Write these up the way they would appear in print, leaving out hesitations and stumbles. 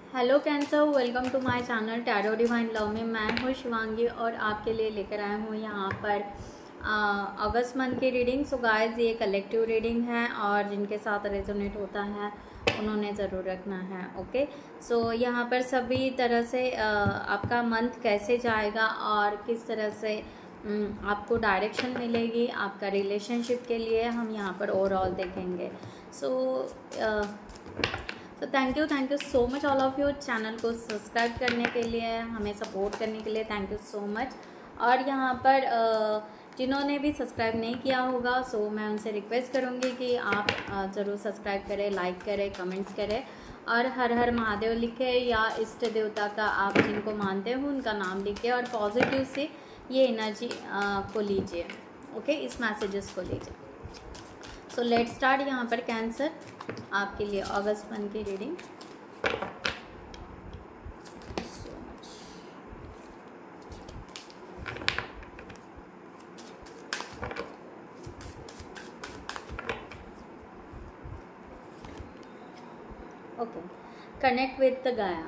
Hello cancer, welcome to my channel tarot divine love में। मैं हूँ शिवांगी और आपके लिए लेकर आया हूँ यहाँ पर अगस्त मंथ की रीडिंग। सो गाइस, ये कलेक्टिव रीडिंग है और जिनके साथ रेजोनेट होता है उन्होंने ज़रूर रखना है। ओके, सो यहाँ पर सभी तरह से आपका मंथ कैसे जाएगा और किस तरह से आपको डायरेक्शन मिलेगी आपका रिलेशनशिप के लिए, हम यहाँ पर ओवरऑल देखेंगे। तो thank you so much all of you. Channel को सब्सक्राइब करने के लिए, हमें सपोर्ट करने के लिए थैंक यू सो मच। और यहाँ पर जिन्होंने भी सब्सक्राइब नहीं किया होगा, सो मैं उनसे रिक्वेस्ट करूँगी कि आप ज़रूर सब्सक्राइब करें, लाइक करें, कमेंट्स करें और हर हर महादेव लिखे या इष्ट देवता का आप जिनको मानते हो उनका नाम लिखे और पॉजिटिव से ये एनर्जी को लीजिए। ओके, इस मैसेजेस को लीजिए। So let start. यहाँ पर कैंसर आपके लिए अगस्त मंथ की reading. Okay, connect with the गाया।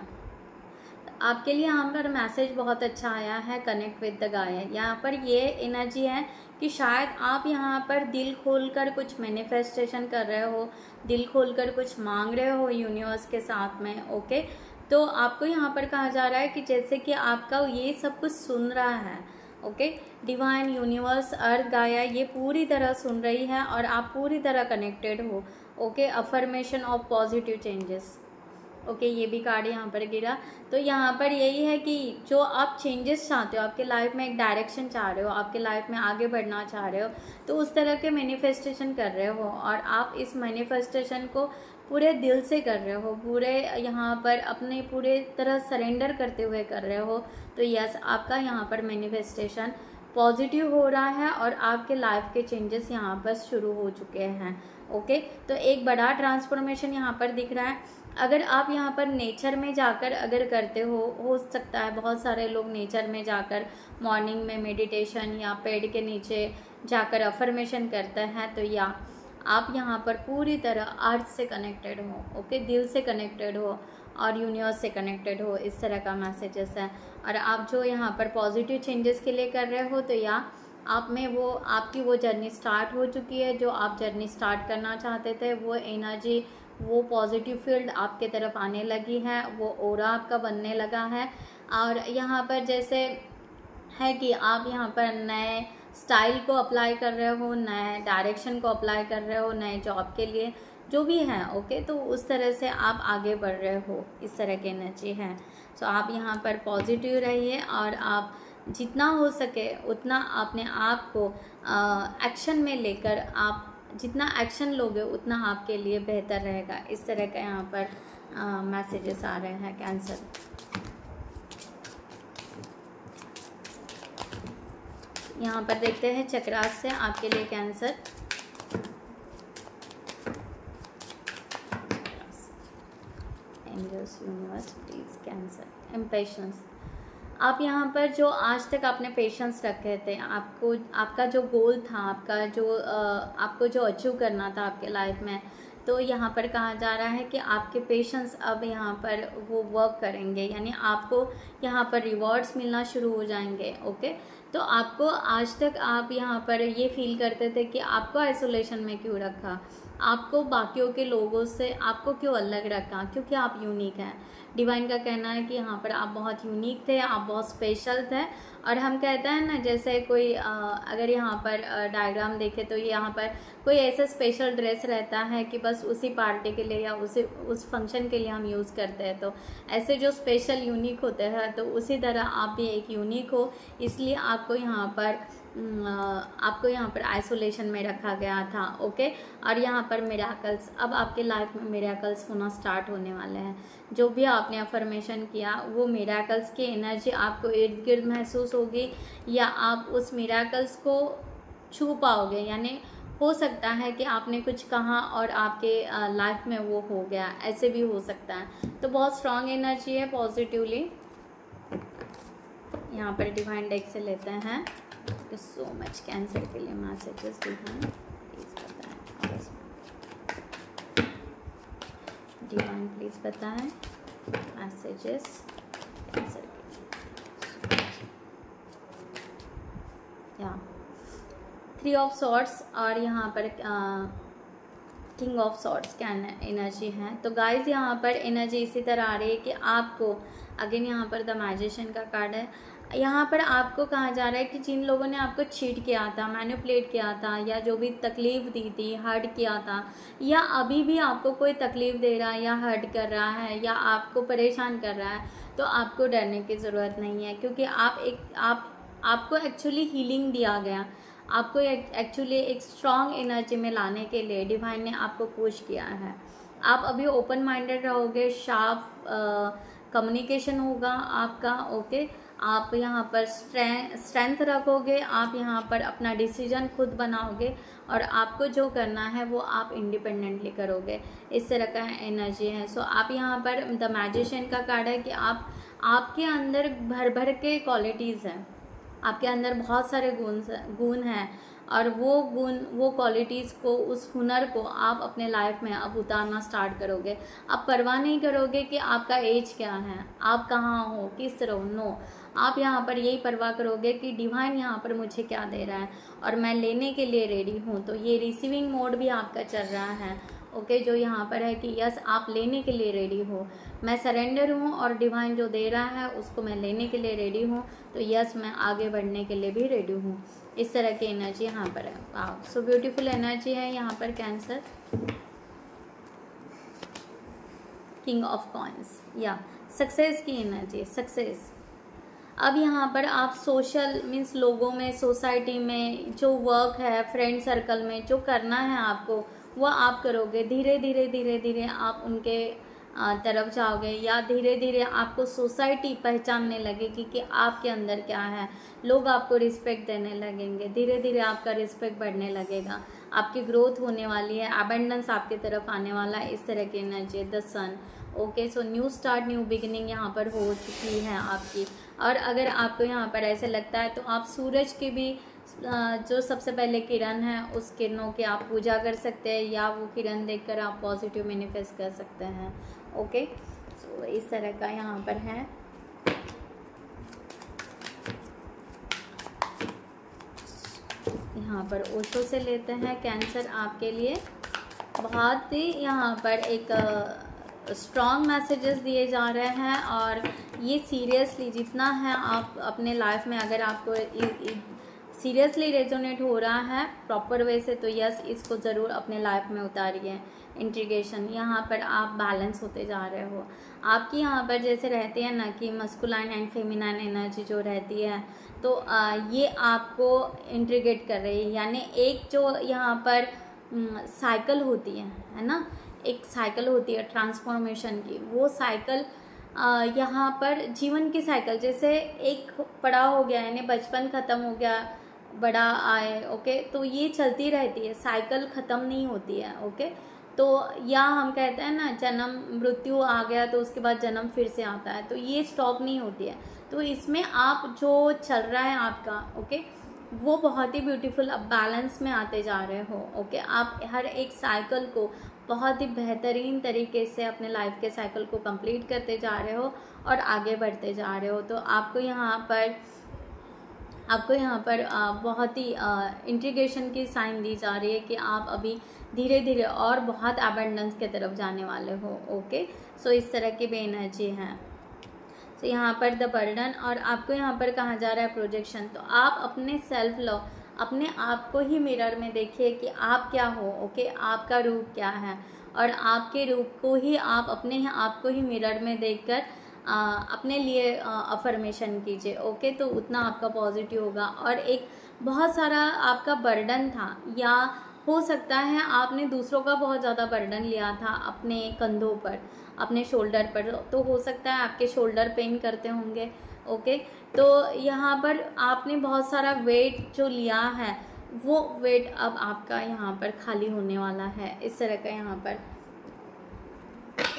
आपके लिए यहाँ पर मैसेज बहुत अच्छा आया है, कनेक्ट विद द गाया। यहाँ पर ये एनर्जी है कि शायद आप यहाँ पर दिल खोलकर कुछ मैनिफेस्टेशन कर रहे हो, दिल खोलकर कुछ मांग रहे हो यूनिवर्स के साथ में। ओके, तो आपको यहाँ पर कहा जा रहा है कि जैसे कि आपका ये सब कुछ सुन रहा है। ओके, डिवाइन, यूनिवर्स, अर्थ, गाया ये पूरी तरह सुन रही है और आप पूरी तरह कनेक्टेड हो। Okay, affirmation of positive changes. Okay, ये भी कार्ड यहाँ पर गिरा। तो यहाँ पर यही है कि जो आप चेंजेस चाहते हो, आपके लाइफ में एक डायरेक्शन चाह रहे हो, आपके लाइफ में आगे बढ़ना चाह रहे हो, तो उस तरह के मैनिफेस्टेशन कर रहे हो और आप इस मैनिफेस्टेशन को पूरे दिल से कर रहे हो, पूरे यहाँ पर अपने पूरे तरह सरेंडर करते हुए कर रहे हो। तो यस, आपका यहाँ पर मैनिफेस्टेशन पॉजिटिव हो रहा है और आपके लाइफ के चेंजेस यहाँ पर शुरू हो चुके हैं। ओके, तो एक बड़ा ट्रांसफॉर्मेशन यहाँ पर दिख रहा है। अगर आप यहाँ पर नेचर में जाकर अगर करते हो सकता है बहुत सारे लोग नेचर में जाकर मॉर्निंग में मेडिटेशन या पेड़ के नीचे जाकर अफर्मेशन करते हैं, तो या आप यहाँ पर पूरी तरह अर्थ से कनेक्टेड हो। ओके, दिल से कनेक्टेड हो और यूनिवर्स से कनेक्टेड हो, इस तरह का मैसेजेस है। और आप जो यहाँ पर पॉजिटिव चेंजेस के लिए कर रहे हो, तो या आप में वो आपकी वो जर्नी स्टार्ट हो चुकी है, जो आप जर्नी स्टार्ट करना चाहते थे, वो एनर्जी, वो पॉजिटिव फील्ड आपके तरफ आने लगी है, वो ओरा आपका बनने लगा है। और यहाँ पर जैसे है कि आप यहाँ पर नए स्टाइल को अप्लाई कर रहे हो, नए डायरेक्शन को अप्लाई कर रहे हो, नए जॉब के लिए जो भी है। ओके, तो उस तरह से आप आगे बढ़ रहे हो, इस तरह की एनर्जी है। सो आप यहाँ पर पॉजिटिव रहिए और आप जितना हो सके उतना अपने आप को एक्शन में लेकर, आप जितना एक्शन लोगे उतना आपके लिए बेहतर रहेगा। इस तरह का यहाँ पर मैसेजेस आ रहे हैं कैंसर। यहाँ पर देखते हैं चक्रास से आपके लिए cancer. Angels, universe, please cancer. Impatience. आप यहाँ पर जो आज तक आपने पेशेंस रखे थे, आपको आपका जो गोल था, आपको जो अचीव करना था आपके लाइफ में, तो यहाँ पर कहा जा रहा है कि आपके पेशेंस अब यहाँ पर वो वर्क करेंगे, यानी आपको यहाँ पर रिवॉर्ड्स मिलना शुरू हो जाएंगे। ओके, तो आपको आज तक आप यहाँ पर ये फील करते थे कि आपको आइसोलेशन में क्यों रखा, आपको बाकियों के लोगों से आपको क्यों अलग रखा, क्योंकि आप यूनिक हैं। डिवाइन का कहना है कि यहाँ पर आप बहुत यूनिक थे, आप बहुत स्पेशल थे। और हम कहते हैं ना, जैसे कोई अगर यहाँ पर डायग्राम देखे तो यहाँ पर कोई ऐसा स्पेशल ड्रेस रहता है कि बस उसी पार्टी के लिए या उस फंक्शन के लिए हम यूज़ करते हैं। तो ऐसे जो स्पेशल यूनिक होते हैं, तो उसी तरह आप भी एक यूनिक हो, इसलिए आपको यहाँ पर आइसोलेशन में रखा गया था। ओके, और यहाँ पर मिरेकल्स, अब आपके लाइफ में मिरेकल्स होना स्टार्ट होने वाले हैं। जो भी आपने अफर्मेशन किया, वो मिरेकल्स की एनर्जी आपको इर्द गिर्द महसूस होगी या आप उस मिरेकल्स को छू पाओगे। यानी हो सकता है कि आपने कुछ कहा और आपके लाइफ में वो हो गया, ऐसे भी हो सकता है। तो बहुत स्ट्रांग एनर्जी है पॉजिटिवली। यहाँ पर डिवाइन डेक से लेते हैं। Thank you so much cancer के लिए मैसेजेस डिवाइन, प्लीज बताएं। डिवाइन प्लीज बताएं मैसेजेस कैंसर या 3 ऑफ सॉर्ड्स और यहाँ पर किंग ऑफ सॉर्ड्स क्या एनर्जी है। तो गाइज यहाँ पर एनर्जी इसी तरह आ रही है कि आपको अगेन यहाँ पर द मैजिशियन का कार्ड है। यहाँ पर आपको कहा जा रहा है कि जिन लोगों ने आपको चीट किया था, मैनिपुलेट किया था, या जो भी तकलीफ़ दी थी, हर्ट किया था, या अभी भी आपको कोई तकलीफ़ दे रहा है या हर्ट कर रहा है या आपको परेशान कर रहा है, तो आपको डरने की ज़रूरत नहीं है, क्योंकि आपको एक्चुअली हीलिंग दिया गया। आपको एक्चुअली एक स्ट्रॉन्ग एनर्जी में लाने के लिए डिवाइन ने आपको पुश किया है। आप अभी ओपन माइंडेड रहोगे, शार्प कम्युनिकेशन होगा आपका, ओके। आप यहाँ पर स्ट्रेंथ रखोगे, आप यहाँ पर अपना डिसीजन खुद बनाओगे और आपको जो करना है वो आप इंडिपेंडेंटली करोगे। इस तरह का एनर्जी है। सो आप यहाँ पर द मैजिशियन का कार्ड है कि आपके अंदर भर भर के क्वालिटीज़ हैं, आपके अंदर बहुत सारे गुण हैं और वो गुण, वो क्वालिटीज़ को, उस हुनर को आप अपने लाइफ में अब उतारना स्टार्ट करोगे। आप परवाह नहीं करोगे कि आपका एज क्या है, आप कहाँ हो, किस तरह हो, नो। आप यहाँ पर यही परवाह करोगे कि डिवाइन यहाँ पर मुझे क्या दे रहा है और मैं लेने के लिए रेडी हूँ। तो ये रिसीविंग मोड भी आपका चल रहा है, ओके। जो यहाँ पर है कि यस, आप लेने के लिए रेडी हो, मैं सरेंडर हूँ और डिवाइन जो दे रहा है उसको मैं लेने के लिए रेडी हूँ, तो यस, मैं आगे बढ़ने के लिए भी रेडी हूँ। इस तरह की एनर्जी यहाँ पर है। वाह, सो ब्यूटीफुल एनर्जी है यहाँ पर कैंसर। किंग ऑफ कॉइंस या सक्सेस की एनर्जी, सक्सेस। अब यहाँ पर आप सोशल मीन्स लोगों में, सोसाइटी में जो वर्क है, फ्रेंड सर्कल में जो करना है आपको, वो आप करोगे। धीरे धीरे धीरे धीरे आप उनके तरफ जाओगे, या धीरे धीरे आपको सोसाइटी पहचानने लगेगी कि आपके अंदर क्या है। लोग आपको रिस्पेक्ट देने लगेंगे, धीरे धीरे आपका रिस्पेक्ट बढ़ने लगेगा, आपकी ग्रोथ होने वाली है, अबंडेंस आपकी तरफ आने वाला है। इस तरह की एनर्जी है। The sun, okay. So new start, new beginning यहाँ पर हो चुकी है आपकी। और अगर आपको यहाँ पर ऐसे लगता है तो आप सूरज की भी जो सबसे पहले किरण है, उस किरणों की आप पूजा कर सकते हैं, या वो किरण देखकर आप पॉजिटिव मैनिफेस्ट कर सकते हैं, ओके। सो इस तरह का यहाँ पर है। यहाँ पर ओशो से लेते हैं कैंसर आपके लिए। बहुत ही यहाँ पर एक स्ट्रॉन्ग मैसेजेस दिए जा रहे हैं और ये सीरियसली जितना है आप अपने लाइफ में, अगर आपको सीरियसली रेजोनेट हो रहा है प्रॉपर वे से, तो यस, इसको ज़रूर अपने लाइफ में उतारिए। इंटीग्रेशन, यहाँ पर आप बैलेंस होते जा रहे हो। आपकी यहाँ पर जैसे रहती है ना कि मस्कुलाइन एंड फेमिनाइन एनर्जी जो रहती है, तो ये आपको इंटीग्रेट कर रही है। यानी एक जो यहाँ पर साइकिल होती है ना, एक साइकिल होती है ट्रांसफॉर्मेशन की, वो साइकिल यहाँ पर जीवन की साइकिल, जैसे एक पड़ाव हो गया यानी बचपन ख़त्म हो गया, बड़ा आए, ओके। तो ये चलती रहती है, साइकिल ख़त्म नहीं होती है, ओके। तो या हम कहते हैं ना, जन्म मृत्यु आ गया तो उसके बाद जन्म फिर से आता है, तो ये स्टॉप नहीं होती है। तो इसमें आप जो चल रहा है आपका, ओके, वो बहुत ही ब्यूटीफुल, अब बैलेंस में आते जा रहे हो, ओके। आप हर एक साइकिल को बहुत ही बेहतरीन तरीके से अपने लाइफ के साइकिल को कंप्लीट करते जा रहे हो और आगे बढ़ते जा रहे हो। तो आपको यहाँ पर बहुत ही इंटीग्रेशन की साइन दी जा रही है कि आप अभी धीरे धीरे और बहुत एबंडेंस के तरफ जाने वाले हो, ओके। सो इस तरह की भी एनर्जी है। तो यहाँ पर द बर्डन, और आपको यहाँ पर कहा जा रहा है प्रोजेक्शन। तो आप अपने सेल्फ लव, अपने आप को ही मिरर में देखिए कि आप क्या हो, ओके, आपका रूप क्या है, और आपके रूप को ही आप अपने आप को ही मिरर में देखकर अपने लिए अफर्मेशन कीजिए, ओके। तो उतना आपका पॉजिटिव होगा। और एक बहुत सारा आपका बर्डन था, या हो सकता है आपने दूसरों का बहुत ज़्यादा बर्डन लिया था अपने कंधों पर, अपने शोल्डर पर, तो हो सकता है आपके शोल्डर पेन करते होंगे, ओके। तो यहाँ पर आपने बहुत सारा वेट जो लिया है, वो वेट अब आपका यहाँ पर खाली होने वाला है। इस तरह का यहाँ पर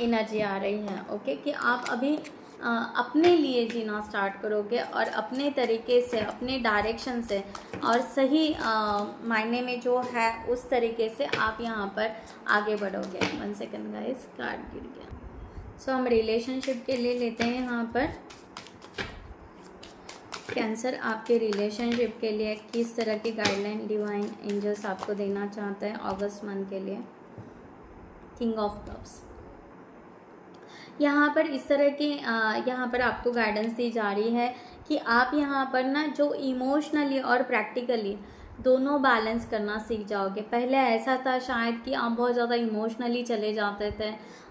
एनर्जी आ रही है, ओके, कि आप अभी अपने लिए जीना स्टार्ट करोगे और अपने तरीके से, अपने डायरेक्शन से, और सही मायने में जो है उस तरीके से आप यहाँ पर आगे बढ़ोगे। 1 सेकंड गाइस, कार्ड गिर गया। सो हम रिलेशनशिप के लिए लेते हैं यहाँ पर कैंसर, आपके रिलेशनशिप के लिए किस तरह की गाइडलाइन डिवाइन एंजल्स आपको देना चाहते हैं अगस्त मंथ के लिए। किंग ऑफ कप्स, यहाँ पर इस तरह की यहाँ पर आपको गाइडेंस दी जा रही है कि आप यहाँ पर ना जो इमोशनली और प्रैक्टिकली दोनों बैलेंस करना सीख जाओगे। पहले ऐसा था शायद कि आप बहुत ज़्यादा इमोशनली चले जाते थे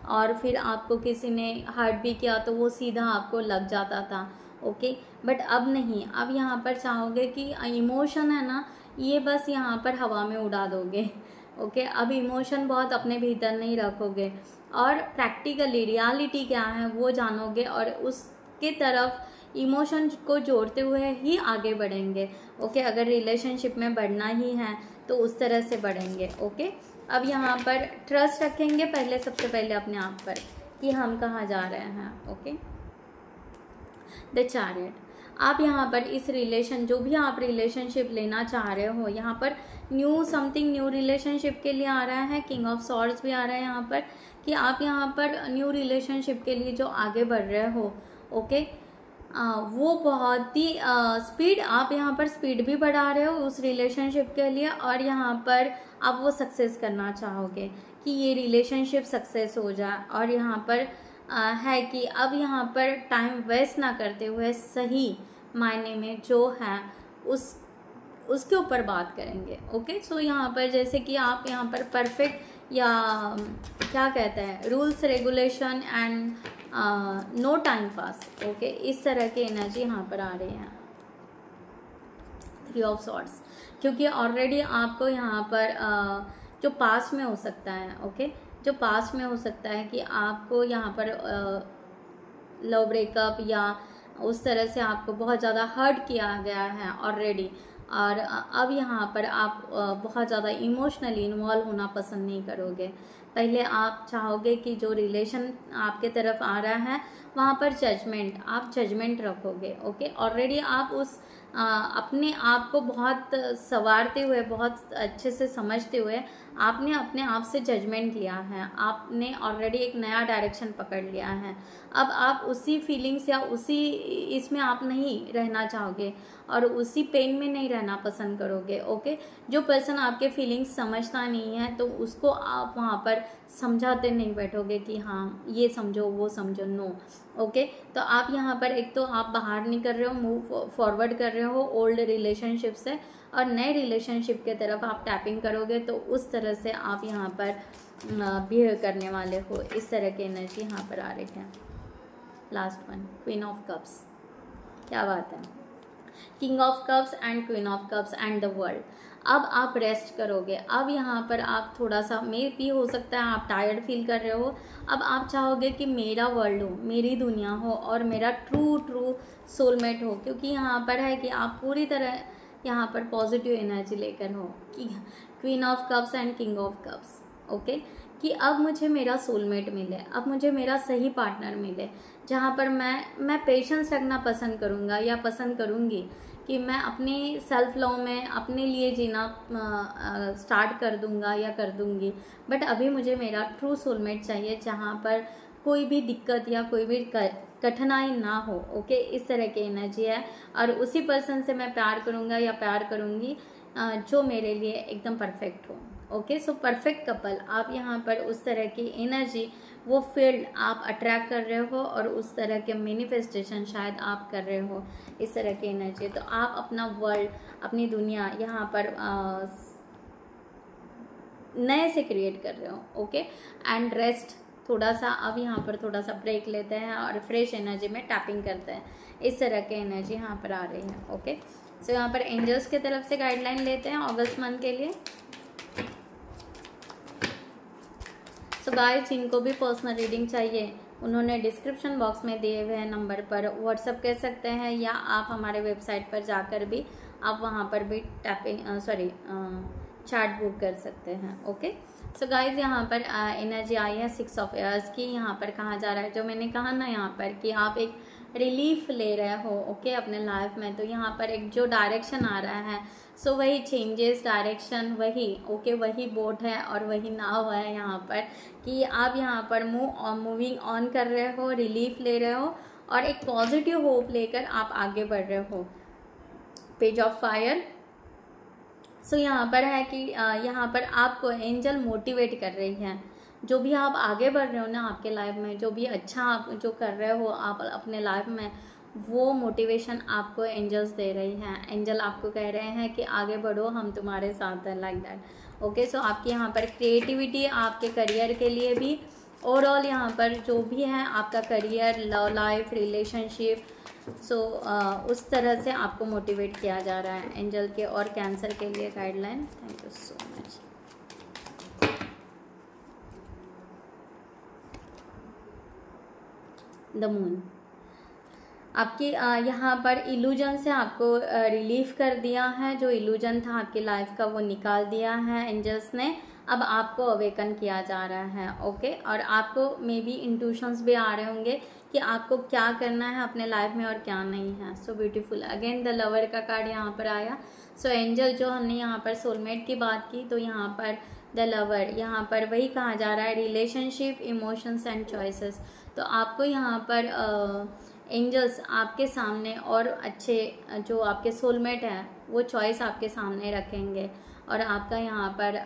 और फिर आपको किसी ने हर्ट भी किया तो वो सीधा आपको लग जाता था, ओके। बट अब नहीं, अब यहाँ पर चाहोगे कि इमोशन है ना, ये बस यहाँ पर हवा में उड़ा दोगे, ओके। अब इमोशन बहुत अपने भीतर नहीं रखोगे और प्रैक्टिकली रियलिटी क्या है वो जानोगे और उसके तरफ इमोशन को जोड़ते हुए ही आगे बढ़ेंगे, ओके। अगर रिलेशनशिप में बढ़ना ही है तो उस तरह से बढ़ेंगे, ओके। अब यहाँ पर ट्रस्ट रखेंगे पहले, सबसे पहले अपने आप पर कि हम कहाँ जा रहे हैं, ओके। द चैरियट, आप यहाँ पर इस रिलेशन, जो भी आप रिलेशनशिप लेना चाह रहे हो, यहाँ पर न्यू समथिंग न्यू रिलेशनशिप के लिए आ रहा है। किंग ऑफ सॉर्ड्स भी आ रहा है यहाँ पर कि आप यहाँ पर न्यू रिलेशनशिप के लिए जो आगे बढ़ रहे हो, ओके, वो बहुत ही स्पीड, आप यहाँ पर स्पीड भी बढ़ा रहे हो उस रिलेशनशिप के लिए और यहाँ पर आप वो सक्सेस करना चाहोगे कि ये रिलेशनशिप सक्सेस हो जाए। और यहाँ पर है कि अब यहाँ पर टाइम वेस्ट ना करते हुए सही मायने में जो है उसके ऊपर बात करेंगे, ओके। सो यहाँ पर जैसे कि आप यहाँ पर परफेक्ट या क्या कहते हैं rules regulation and no time pass, okay, इस तरह की एनर्जी यहाँ पर आ रही है। थ्री ऑफ सॉर्ड्स, क्योंकि ऑलरेडी आपको यहाँ पर जो पास में हो सकता है, ओके, जो पास में हो सकता है कि आपको यहाँ पर लव ब्रेकअप या उस तरह से आपको बहुत ज़्यादा हर्ट किया गया है ऑलरेडी और अब यहाँ पर आप बहुत ज़्यादा इमोशनली इन्वॉल्व होना पसंद नहीं करोगे। पहले आप चाहोगे कि जो रिलेशन आपके तरफ आ रहा है वहाँ पर आप जजमेंट रखोगे, ओके। ऑलरेडी आप उस अपने आप को बहुत संवारते हुए, बहुत अच्छे से समझते हुए आपने अपने आप से जजमेंट लिया है, आपने ऑलरेडी एक नया डायरेक्शन पकड़ लिया है। अब आप उसी फीलिंग्स या उसी इसमें आप नहीं रहना चाहोगे और उसी पेन में नहीं रहना पसंद करोगे, ओके। जो पर्सन आपके फीलिंग्स समझता नहीं है तो उसको आप वहाँ पर समझाते नहीं बैठोगे कि हाँ ये समझो वो समझो, नो, ओके। तो आप यहाँ पर एक तो आप बाहर नहीं कर रहे हो, मूव फॉरवर्ड कर रहे हो ओल्ड रिलेशनशिप से और नए रिलेशनशिप के तरफ आप टैपिंग करोगे, तो उस तरह से आप यहाँ पर बिहेव करने वाले हो। इस तरह की एनर्जी यहाँ पर आ रही है। Last one, queen of cups, क्या बात है, king of cups and queen of cups and the world. अब आप रेस्ट करोगे, अब यहाँ पर आप थोड़ा सा मे भी हो सकता है आप टायर्ड फील कर रहे हो, अब आप चाहोगे कि मेरा वर्ल्ड हो, मेरी दुनिया हो और मेरा ट्रू सोलमेट हो, क्योंकि यहाँ पर है कि आप पूरी तरह यहाँ पर पॉजिटिव एनर्जी लेकर हो कि queen of cups and king of cups, okay, कि अब मुझे मेरा सोलमेट मिले, अब मुझे मेरा सही पार्टनर मिले, जहाँ पर मैं पेशेंस रखना पसंद करूँगा या पसंद करूँगी कि मैं अपने सेल्फ लव में अपने लिए जीना स्टार्ट कर दूँगा या कर दूँगी। बट अभी मुझे मेरा ट्रू सोलमेट चाहिए जहाँ पर कोई भी दिक्कत या कोई भी कठिनाई ना हो, ओके। इस तरह की एनर्जी है और उसी पर्सन से मैं प्यार करूँगा या प्यार करूँगी जो मेरे लिए एकदम परफेक्ट हो, ओके। सो परफेक्ट कपल, आप यहाँ पर उस तरह की एनर्जी, वो फील्ड आप अट्रैक्ट कर रहे हो और उस तरह के मैनिफेस्टेशन शायद आप कर रहे हो, इस तरह की एनर्जी। तो आप अपना वर्ल्ड, अपनी दुनिया यहाँ पर नए से क्रिएट कर रहे हो, ओके। एंड रेस्ट, थोड़ा सा अब यहाँ पर थोड़ा सा ब्रेक लेते हैं और फ्रेश एनर्जी में टैपिंग करते हैं। इस तरह की एनर्जी यहाँ पर आ रही है, ओके। सो यहाँ पर एंजल्स की तरफ से गाइडलाइन लेते हैं अगस्त मंथ के लिए। सो गाइस, जिनको भी पर्सनल रीडिंग चाहिए उन्होंने डिस्क्रिप्शन बॉक्स में दिए हुए नंबर पर व्हाट्सअप कर सकते हैं या आप हमारे वेबसाइट पर जाकर भी आप वहाँ पर भी चैट बुक कर सकते हैं, ओके। सो गाइज यहाँ पर एनर्जी आई है 6 ऑफ एयर्स की। यहाँ पर कहा जा रहा है, जो मैंने कहा ना यहाँ पर कि आप एक रिलीफ ले रहे हो ओके अपने लाइफ में, तो यहाँ पर एक जो डायरेक्शन आ रहा है सो वही चेंजेस डायरेक्शन वही ओके वही बोट है और वही नाव है यहाँ पर, कि आप यहाँ पर मूविंग ऑन कर रहे हो, रिलीफ ले रहे हो और एक पॉजिटिव होप लेकर आप आगे बढ़ रहे हो। Page of fire. सो यहाँ पर है कि यहाँ पर आपको एंजल मोटिवेट कर रही है, जो भी आप आगे बढ़ रहे हो ना आपके लाइफ में, जो भी अच्छा आप जो कर रहे हो आप अपने लाइफ में, वो मोटिवेशन आपको एंजल्स दे रही हैं। एंजल आपको कह रहे हैं कि आगे बढ़ो, हम तुम्हारे साथ हैं, लाइक दैट ओके। सो आपकी यहाँ पर क्रिएटिविटी आपके करियर के लिए भी, ओवरऑल यहाँ पर जो भी है आपका करियर, लव लाइफ, रिलेशनशिप, सो उस तरह से आपको मोटिवेट किया जा रहा है एंजल के। और कैंसर के लिए guideline. Thank you so much. The moon आपकी यहाँ पर इल्यूजन से आपको रिलीफ कर दिया है, जो इल्यूजन था आपकी लाइफ का वो निकाल दिया है एंजल्स ने। अब आपको अवेकन किया जा रहा है ओके। और आपको मे बी इंट्यूशंस भी आ रहे होंगे कि आपको क्या करना है अपने लाइफ में और क्या नहीं है। So beautiful. Again the lover का कार्ड यहाँ पर आया। सो एंजल, जो हमने यहाँ पर सोलमेट की बात की, तो यहाँ पर द लवर, यहाँ पर वही कहा जा रहा है, रिलेशनशिप, इमोशंस एंड चॉइसेस। तो आपको यहाँ पर एंजल्स आपके सामने और अच्छे जो आपके सोलमेट हैं वो चॉइस आपके सामने रखेंगे, और आपका यहाँ पर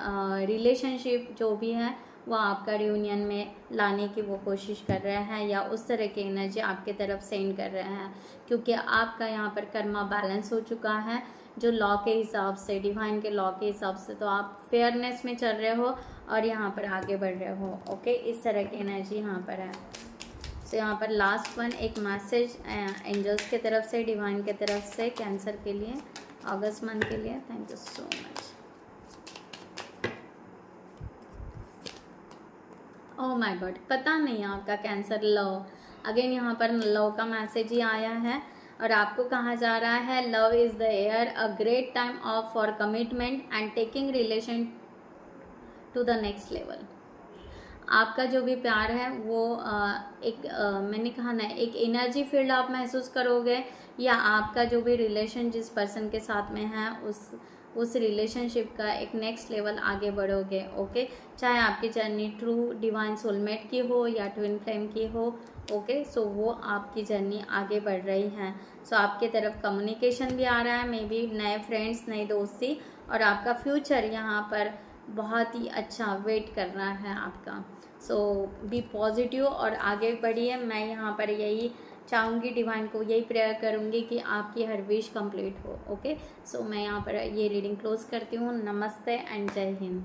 रिलेशनशिप जो भी है वो आपका रियूनियन में लाने की वो कोशिश कर रहे हैं, या उस तरह की एनर्जी आपके तरफ सेंड कर रहे हैं, क्योंकि आपका यहाँ पर कर्मा बैलेंस हो चुका है जो लॉ के हिसाब से, डिवाइन के लॉ के हिसाब से। तो आप फेयरनेस में चल रहे हो और यहाँ पर आगे बढ़ रहे हो ओके। इस तरह की एनर्जी यहाँ पर है। तो यहाँ पर लास्ट वन एक मैसेज एंजल्स के तरफ से, डिवाइन के तरफ से कैंसर के लिए अगस्त मंथ के लिए। Thank you so much. Oh my God, पता नहीं आपका कैंसर लव, अगेन यहाँ पर लव का मैसेज ही आया है और आपको कहा जा रहा है love is the air, a great time of for commitment and taking relation to the next level. आपका जो भी प्यार है वो मैंने कहा ना, एक एनर्जी फील्ड आप महसूस करोगे, या आपका जो भी रिलेशन जिस पर्सन के साथ में है उस रिलेशनशिप का एक नेक्स्ट लेवल आगे बढ़ोगे ओके। चाहे आपकी जर्नी ट्रू डिवाइन सोलमेट की हो या ट्विन फ्लेम की हो ओके। सो वो आपकी जर्नी आगे बढ़ रही है। सो आपके तरफ कम्युनिकेशन भी आ रहा है, मे बी नए फ्रेंड्स, नई दोस्ती, और आपका फ्यूचर यहाँ पर बहुत ही अच्छा वेट कर रहा है आपका। सो बी पॉजिटिव और आगे बढ़िए। मैं यहाँ पर यही चाहूँगी, डिवाइन को यही प्रेयर करूँगी कि आपकी हर विश कंप्लीट हो ओके। सो मैं यहाँ पर ये रीडिंग क्लोज करती हूँ। नमस्ते एंड जय हिंद।